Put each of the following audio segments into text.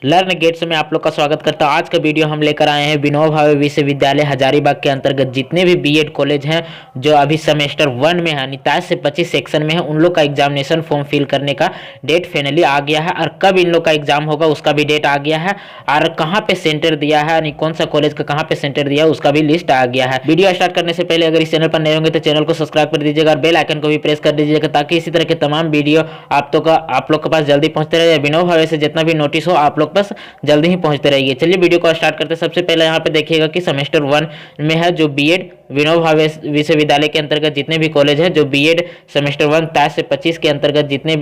Learn gets में आप लोग का स्वागत करता हूँ। आज का वीडियो हम लेकर आए हैं विनोबा भावे विश्वविद्यालय हजारीबाग के अंतर्गत जितने भी बीएड कॉलेज हैं जो अभी सेमेस्टर 1 में है, 27 से 25 सेक्शन में है, उन लोग का एग्जामिनेशन फॉर्म फिल करने का डेट फाइनली आ गया है और कब इन लोग का एग्जाम होगा उसका भी डेट आ गया है और कहाँ पे सेंटर दिया है यानी कौन सा कॉलेज का कहाँ पे सेंटर दिया है उसका भी लिस्ट आ गया है। वीडियो स्टार्ट करने से पहले अगर इस चैनल पर नए होंगे तो चैनल को सब्सक्राइब कर दीजिएगा और बेल आइकन को भी प्रेस कर दीजिएगा ताकि इसी तरह के तमाम वीडियो आप लोग के पास जल्दी पहुंचते रहे। विनोबा भावे से जितना भी नोटिस हो आप लोग पास जल्दी ही पहुंचते रहिए। चलिए वीडियो को स्टार्ट करते हैं। सबसे पहले यहाँ पे देखिएगा कि सेमेस्टर 1 में है जो बीएड विनोबा भावे विश्वविद्यालय के अंतर्गत जितने भी कॉलेज है जो बीएड सेमेस्टर 1 23 से 25 के अंतर्गत जितने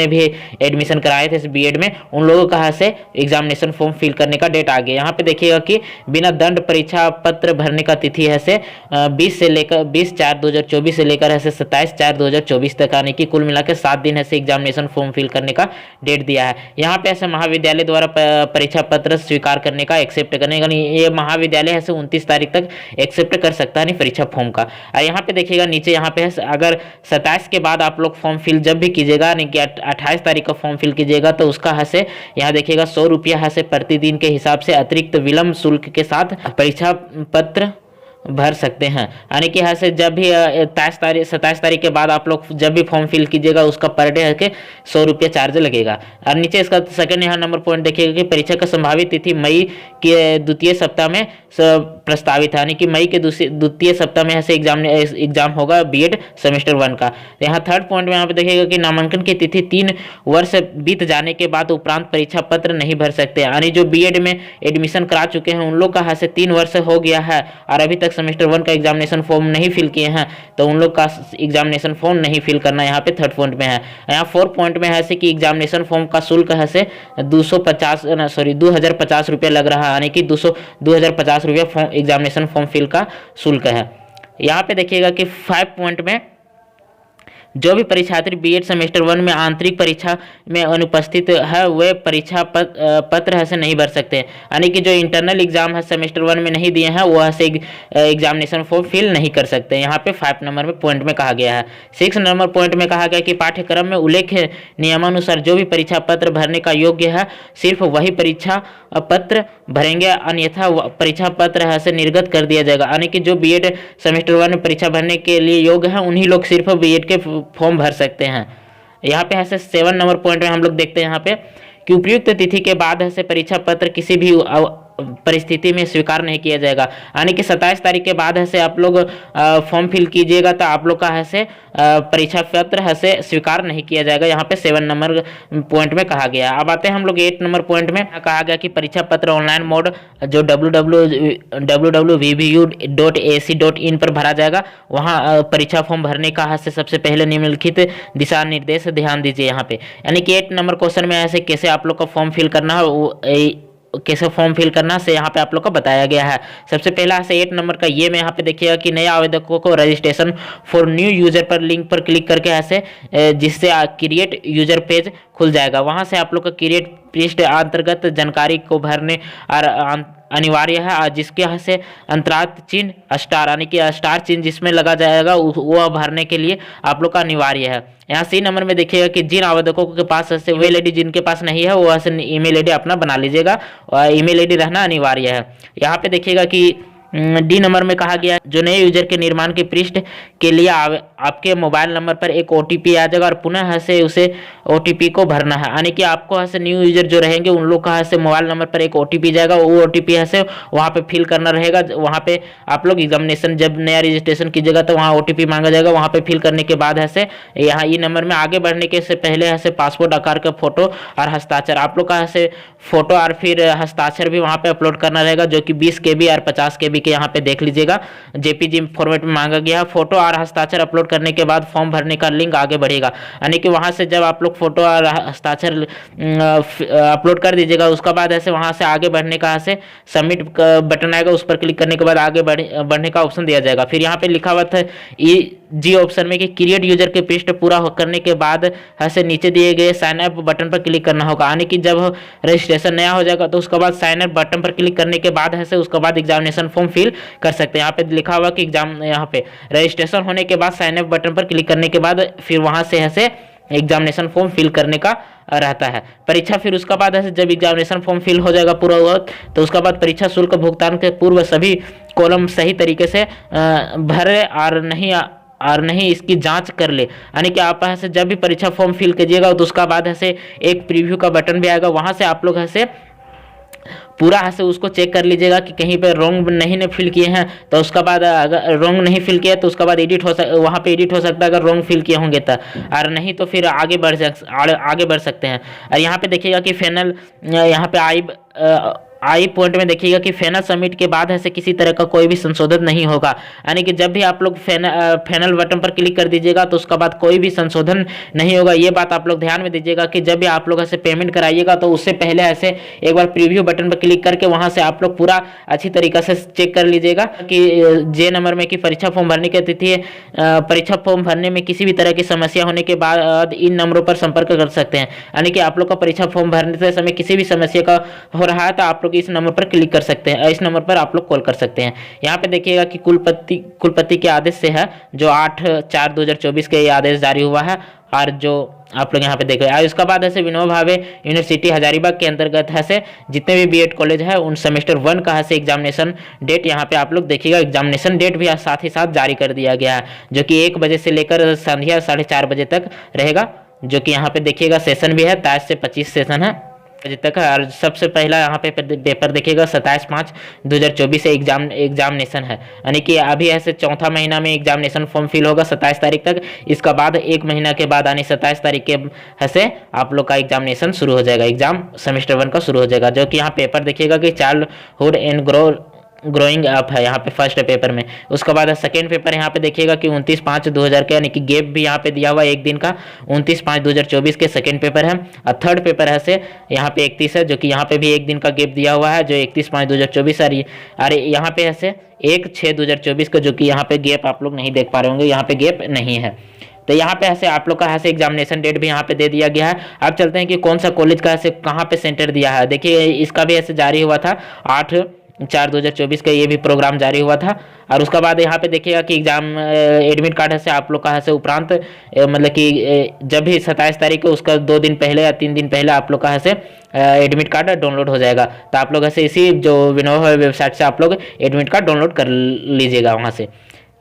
भी एडमिशन कराए थे इस बीएड में उन लोगों का से एग्जामिनेशन फॉर्म फिल करने का डेट आ गया। यहाँ पे देखिएगा कि बिना दंड परीक्षा पत्र भरने का तिथि है से 20/4/2024 से लेकर है से 27/4/2024 तक आने की कुल मिलाकर 7 दिन है से एग्जामिनेशन फॉर्म फिल करने का डेट दिया है। यहाँ पे ऐसे महाविद्यालय द्वारा परीक्षा पत्र स्वीकार करने का एक्सेप्ट करने का ये महाविद्यालय है 29 तारीख तक एक्सेप्ट कर सकता है नहीं परीक्षा फॉर्म का। और यहाँ पे देखिएगा नीचे यहाँ पे है अगर 27 के बाद आप लोग फॉर्म फिल जब भी कीजिएगा नहीं कि 28 तारीख का फॉर्म फिल कीजिएगा तो उसका है से यहाँ देखिएगा 100 रुपया है से प्रतिदिन के हिसाब से अतिरिक्त विलम्ब शुल्क के साथ परीक्षा पत्र भर सकते हैं। यानी कि यहाँ से जब भी 27 तारीख के बाद आप लोग जब भी फॉर्म फिल कीजिएगा उसका पर डे है कि 100 रुपया चार्ज लगेगा। और नीचे इसका सेकंड यहाँ नंबर पॉइंट देखिएगा कि परीक्षा का संभावित तिथि मई के द्वितीय सप्ताह में प्रस्तावित है, यानी कि मई के द्वितीय सप्ताह में ऐसे एग्जाम होगा बीएड सेमेस्टर 1 का। यहाँ थर्ड पॉइंट में यहाँ पे देखिएगा कि नामांकन की तिथि 3 वर्ष बीत जाने के बाद उपरांत परीक्षा पत्र नहीं भर सकते, यानी जो बीएड में एडमिशन करा चुके हैं उन लोग का से 3 वर्ष हो गया है और अभी तक सेमेस्टर 1 का एग्जामिनेशन फॉर्म नहीं फिल किए हैं तो उन लोग का एग्जामिनेशन फॉर्म नहीं फिल करना यहाँ पे थर्ड पॉइंट में है। यहाँ फोर्थ पॉइंट में है से कि एग्जामिनेशन फॉर्म का शुल्क है से 2050 रुपया लग रहा है, यानी कि 2050 रुपया एग्जामिनेशन फॉर्म फिल का शुल्क है। यहाँ पे देखिएगा कि 5 पॉइंट में जो भी परीक्षार्थी बीएड सेमेस्टर 1 में आंतरिक परीक्षा में अनुपस्थित है वे परीक्षा पत्र से नहीं भर सकते, यानी कि जो इंटरनल एग्जाम है सेमेस्टर 1 में नहीं दिए हैं वो ऐसे एग्जामिनेशन फॉर्म फिल नहीं कर सकते। यहाँ पे 5 नंबर में पॉइंट में कहा गया है। 6 नंबर पॉइंट में कहा गया कि पाठ्यक्रम में उल्लेख नियमानुसार जो भी परीक्षा पत्र भरने का योग्य है सिर्फ वही परीक्षा पत्र भरेंगे, अन्यथा परीक्षा पत्र से निर्गत कर दिया जाएगा। यानी कि जो बीएड सेमेस्टर 1 में परीक्षा भरने के लिए योग्य है उन्हीं लोग सिर्फ बीएड के फॉर्म भर सकते हैं। यहाँ पे ऐसे 7 नंबर पॉइंट में हम लोग देखते हैं यहाँ पे कि उपयुक्त तिथि के बाद ऐसे परीक्षा पत्र किसी भी परिस्थिति में स्वीकार नहीं किया जाएगा, यानी कि 27 तारीख के बाद है आप लोग फॉर्म फिल कीजिएगा तो आप लोग का है परीक्षा पत्र है स्वीकार नहीं किया जाएगा। यहाँ पे 7 नंबर पॉइंट में कहा गया। अब आते हैं हम लोग 8 नंबर पॉइंट में कहा गया कि परीक्षा पत्र ऑनलाइन मोड जो www.vvu.ac.in पर भरा जाएगा, वहाँ परीक्षा फॉर्म भरने का है सबसे पहले निम्नलिखित दिशा निर्देश ध्यान दीजिए यहाँ पे। यानी कि 8 नंबर क्वेश्चन में ऐसे कैसे आप लोग का फॉर्म फिल करना है कैसे फॉर्म फिल करना से यहाँ पे आप लोग को बताया गया है। सबसे पहला से 8 नंबर का ये में यहाँ पे देखिएगा कि नए आवेदकों को रजिस्ट्रेशन फॉर न्यू यूजर पर लिंक पर क्लिक करके ऐसे जिससे क्रिएट यूजर पेज खुल जाएगा, वहाँ से आप लोग का क्रिएट पृष्ठ अंतर्गत जानकारी को भरने और अनिवार्य है, जिसके यहाँ से अंतरार्थ चिन्ह स्टार यानी कि स्टार चिन्ह जिसमें लगा जाएगा वो भरने के लिए आप लोग का अनिवार्य है। यहाँ सी नंबर में देखिएगा कि जिन आवेदकों के पास ऐसे मेल आईडी जिनके पास नहीं है वो ऐसे ईमेल आईडी अपना बना लीजिएगा और ईमेल आईडी रहना अनिवार्य है। यहाँ पे देखिएगा कि डी नंबर में कहा गया जो नए यूजर के निर्माण के पृष्ठ के लिए आपके मोबाइल नंबर पर एक ओटीपी आ जाएगा और पुनः से उसे ओटीपी को भरना है, यानी कि आपको ऐसे न्यू यूजर जो रहेंगे उन लोग का ऐसे मोबाइल नंबर पर एक ओटीपी जाएगा, वो ओटीपी ऐसे वहाँ पे फिल करना रहेगा। वहाँ पे आप लोग एग्जामिनेशन जब नया रजिस्ट्रेशन कीजिएगा तो वहाँ ओटीपी मांगा जाएगा, वहाँ पे फिल करने के बाद ऐसे यहाँ ई नंबर में आगे बढ़ने के से पहले ऐसे पासपोर्ट आकार का फोटो और हस्ताक्षर आप लोग का ऐसे फोटो और फिर हस्ताक्षर भी वहाँ पे अपलोड करना रहेगा जो कि 20 KB और 50 KB के यहाँ पे देख लीजिएगा जेपीजी फॉर्मेट में मांगा गया है। फोटो और हस्ताक्षर अपलोड करने के बाद फॉर्म भरने का लिंक आगे बढ़ेगा, यानी कि वहाँ से जब आप लोग फोटो और हस्ताक्षर अपलोड कर दीजिएगा उसके बाद ऐसे वहाँ से आगे बढ़ने का ऐसे सबमिट बटन आएगा, उस पर क्लिक करने के बाद आगे बढ़ने का ऑप्शन दिया जाएगा। फिर यहाँ पे लिखा हुआ था जी ऑप्शन में कि क्रिएट यूजर के पृष्ठ पूरा करने के बाद ऐसे नीचे दिए गए साइन अप बटन पर क्लिक करना होगा, यानी कि जब रजिस्ट्रेशन नया हो जाएगा तो उसके बाद साइन अप बटन पर क्लिक करने के बाद ऐसे उसके बाद एग्जामिनेशन फॉर्म फिल कर सकते हैं। यहाँ पे लिखा हुआ कि एग्जाम यहाँ पे रजिस्ट्रेशन होने के बाद साइन अप बटन पर क्लिक करने के बाद फिर वहाँ से ऐसे एग्जामिनेशन फॉर्म फिल करने का रहता है। परीक्षा फिर उसका बाद ऐसे जब एग्जामिनेशन फॉर्म फिल हो जाएगा पूरा हुआ, तो उसका बाद परीक्षा शुल्क भुगतान के पूर्व सभी कॉलम सही तरीके से भरे और नहीं इसकी जांच कर ले। यानी कि आप ऐसे जब भी परीक्षा फॉर्म फिल कीजिएगा तो उसका बाद ऐसे एक प्रीव्यू का बटन भी आएगा, वहां से आप लोग ऐसे पूरा ऐसे उसको चेक कर लीजिएगा कि कहीं पे रॉन्ग नहीं ने फिल किए हैं। तो उसका बाद अगर रॉन्ग नहीं फिल किया तो उसका बाद वहाँ पे एडिट हो सकता है अगर रॉन्ग फिल किए होंगे तो, और नहीं तो फिर आगे बढ़ सकते हैं। और यहाँ पे देखिएगा कि फाइनल, यहाँ पे आई पॉइंट में देखिएगा कि फाइनल सबमिट के बाद ऐसे किसी तरह का कोई भी संशोधन नहीं होगा। यानी कि जब भी आप लोग फाइनल बटन पर क्लिक कर दीजिएगा तो उसका बाद कोई भी संशोधन नहीं होगा। ये बात आप लोग ध्यान में दीजिएगा कि जब भी आप लोग ऐसे पेमेंट कराइएगा तो उससे पहले ऐसे एक बार प्रीव्यू बटन पर क्लिक करके वहां से आप लोग पूरा अच्छी तरीके से चेक कर लीजिएगा कि जे नंबर में कि परीक्षा फॉर्म भरने की तिथि, परीक्षा फॉर्म भरने में किसी भी तरह की समस्या होने के बाद इन नंबरों पर संपर्क कर सकते हैं। यानी कि आप लोग का परीक्षा फॉर्म भरने से समय किसी भी समस्या का हो रहा है तो आप लोग इस नंबर पर क्लिक कर सकते हैं, इस नंबर पर आप लोग कॉल कर सकते हैं। यहाँ पे देखिएगा कि कुलपति के आदेश से है जो 8/4/2024 के ये आदेश जारी हुआ है। और जो आप लोग यहाँ पे देख रहे हैं, उसका बाद ऐसे विनोबा भावे यूनिवर्सिटी हजारीबाग के अंतर्गत है से जितने भी बीएड कॉलेज है उन सेमेस्टर 1 का है से एग्जामिनेशन डेट यहाँ पे आप लोग देखिएगा, एग्जामिनेशन डेट भी साथ ही साथ जारी कर दिया गया है जो कि 1 बजे से लेकर संध्या 4:30 बजे तक रहेगा। जो कि यहाँ पे देखिएगा सेशन भी है 23 से 25 सेशन है बजे तक। और सबसे पहला यहाँ पे पेपर देखिएगा 27/5/2024 से एग्जामिनेशन है। यानी कि अभी ऐसे चौथा महीना में एग्जामिनेशन फॉर्म फिल होगा 27 तारीख तक। इसका बाद एक महीना के बाद यानी 27 तारीख के ऐसे आप लोग का एग्जामिनेशन शुरू हो जाएगा, एग्जाम सेमेस्टर 1 का शुरू हो जाएगा। जो कि यहाँ पेपर देखिएगा कि चाइल्डहुड एंड ग्रोइंग अप है यहाँ पे फर्स्ट पेपर में। उसके बाद सेकंड पेपर यहाँ पे देखिएगा कि 29/5/2000 के, यानी कि गैप भी यहाँ पे दिया हुआ है एक दिन का, 29/5/2024 के सेकंड पेपर है। और थर्ड पेपर है से यहाँ पे 31 है जो कि यहाँ पे भी एक दिन का गैप दिया हुआ है जो 31/5/2024। अरे यहाँ पे ऐसे 1/6/2024 का, जो कि यहाँ पे गैप आप लोग नहीं देख पा रहे होंगे, यहाँ पे गैप नहीं है। तो यहाँ पे ऐसे आप लोग का ऐसे एग्जामिनेशन डेट भी यहाँ पे दे दिया गया है। अब चलते हैं कि कौन सा कॉलेज का ऐसे कहाँ पे सेंटर दिया है। देखिए इसका भी ऐसे जारी हुआ था 8/4/2024 का ये भी प्रोग्राम जारी हुआ था। और उसका बाद यहाँ पे देखिएगा कि एग्जाम एडमिट कार्ड है से आप लोग का है से उपरांत मतलब कि जब भी 27 तारीख को उसका 2 दिन पहले या 3 दिन पहले आप लोग का है से एडमिट कार्ड डाउनलोड हो जाएगा। तो आप लोग ऐसे इसी जो विनोबा वेबसाइट से आप लोग एडमिट कार्ड डाउनलोड कर लीजिएगा वहाँ से।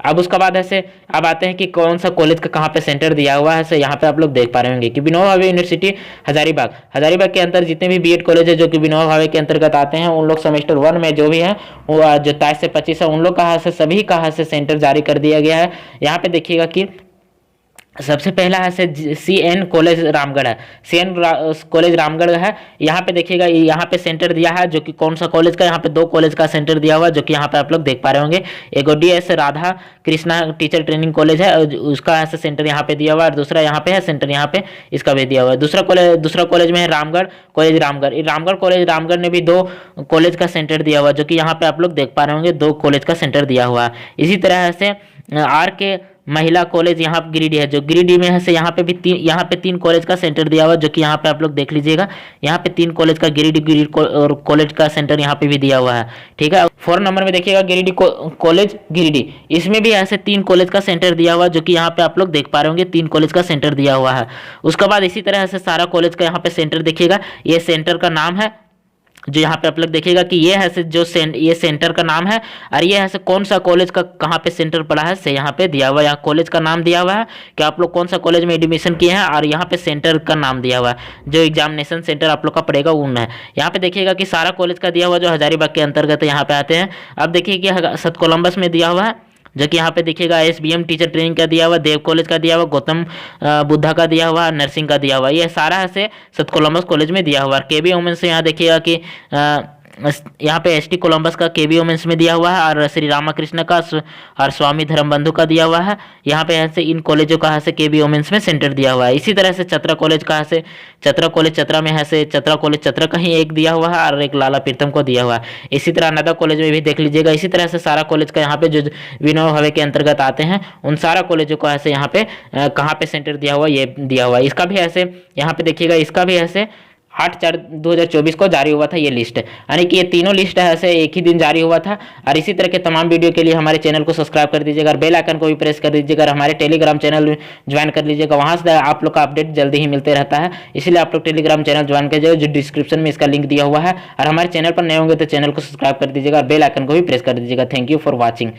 अब उसका बाद ऐसे अब आते हैं कि कौन सा कॉलेज का कहाँ पे सेंटर दिया हुआ है। से यहाँ पे आप लोग देख पा रहे होंगे कि विनोबा भावे यूनिवर्सिटी हजारीबाग के अंदर जितने भी बीएड कॉलेज है जो कि विनोबा भावे के अंतर्गत आते हैं उन लोग सेमेस्टर 1 में जो भी है वो जो 23 से 25 है उन लोग का से सभी का से सेंटर जारी कर दिया गया है। यहाँ पे देखिएगा कि सबसे पहला है CN कॉलेज रामगढ़ है, CN कॉलेज रामगढ़ है। यहाँ पे देखिएगा यहाँ पे सेंटर दिया है जो कि कौन सा कॉलेज का, यहाँ पे 2 कॉलेज का सेंटर दिया हुआ है जो कि यहाँ पे आप लोग देख पा रहे होंगे। एक DS Radha Krishna teacher training college है उसका ऐसे सेंटर यहाँ पे दिया हुआ है, और दूसरा यहाँ पे है सेंटर यहाँ पे इसका भी दिया हुआ है। दूसरा कॉलेज में है रामगढ़ कॉलेज रामगढ़ ने भी 2 कॉलेज का सेंटर दिया हुआ है जो कि यहाँ पे आप लोग देख पा रहे होंगे 2 कॉलेज का सेंटर दिया हुआ है। इसी तरह से RK महिला कॉलेज यहाँ गिरिडीह है, जो गिरिडीह में है से यहाँ पे 3 कॉलेज का सेंटर दिया हुआ जो कि यहाँ पे आप लोग देख लीजिएगा। यहाँ पे 3 कॉलेज का गिरिडीह कॉलेज का सेंटर यहाँ पे भी दिया हुआ है। ठीक है, 4 नंबर में देखिएगा गिरिडीह कॉलेज गिरिडीह, इसमें भी ऐसे 3 कॉलेज का सेंटर दिया हुआ जो कि यहाँ पे आप लोग देख पा रहे होंगे 3 कॉलेज का सेंटर दिया हुआ है। उसके बाद इसी तरह से सारा कॉलेज का यहाँ पे सेंटर देखिएगा, ये सेंटर का नाम है जो यहाँ पे आप लोग देखिएगा कि ये है से ये सेंटर का नाम है, और ये है से कौन सा कॉलेज का कहाँ पे सेंटर पड़ा है से यहाँ पे दिया हुआ है। यहाँ कॉलेज का नाम दिया हुआ है कि आप लोग कौन सा कॉलेज में एडमिशन किए हैं, और यहाँ पे सेंटर का नाम दिया हुआ है जो एग्जामिनेशन सेंटर आप लोग का पड़ेगा उन है। यहाँ पे देखिएगा कि सारा कॉलेज का दिया हुआ जो हजारीबाग के अंतर्गत यहाँ पे आते हैं। अब देखिए कि सत कोलम्बस में दिया हुआ है जो कि यहाँ पे देखिएगा SBM टीचर ट्रेनिंग का दिया हुआ, देव कॉलेज का दिया हुआ, गौतम बुद्धा का दिया हुआ, नर्सिंग का दिया हुआ, ये सारा ऐसे सत कोलम्बस कॉलेज में दिया हुआ। KB वुमेन्स से यहाँ देखिएगा कि यहाँ पे ST कोलम्बस का KB वुमेन्स में दिया हुआ है, और श्री रामाकृष्ण का और स्वामी धर्मबंधु का दिया हुआ है। यहाँ पे ऐसे इन कॉलेजों का ऐसे KB वुमेन्स में सेंटर दिया हुआ है। इसी तरह से चतरा कॉलेज का ऐसे चतरा कॉलेज चतरा में है से चतरा कॉलेज चतरा का ही एक दिया हुआ है, और एक लाला प्रीतम को दिया हुआ है। इसी तरह नदा कॉलेज में भी देख लीजिएगा। इसी तरह से सारा कॉलेज का यहाँ पे जो विनोबा भावे के अंतर्गत आते हैं उन सारा कॉलेजों को ऐसे यहाँ पे कहाँ पे सेंटर दिया हुआ ये दिया हुआ है। इसका भी ऐसे यहाँ पे देखिएगा, इसका भी ऐसे 8/4/2024 को जारी हुआ था ये लिस्ट, यानी कि ये तीनों लिस्ट है ऐसे एक ही दिन जारी हुआ था। और इसी तरह के तमाम वीडियो के लिए हमारे चैनल को सब्सक्राइब कर दीजिएगा और बेल आइकन को भी प्रेस कर दीजिएगा और हमारे टेलीग्राम चैनल ज्वाइन कर लीजिएगा, वहाँ से आप लोग का अपडेट जल्दी ही मिलते रहता है। इसलिए आप लोग टेलीग्राम चैनल ज्वाइन कीजिएगा, जो डिस्क्रिप्शन में इसका लिंक दिया हुआ है। और हमारे चैनल पर नए होंगे तो चैनल को सब्सक्राइब कर दीजिएगा और बेल आइकन को भी प्रेस कर दीजिएगा। Thank you for watching.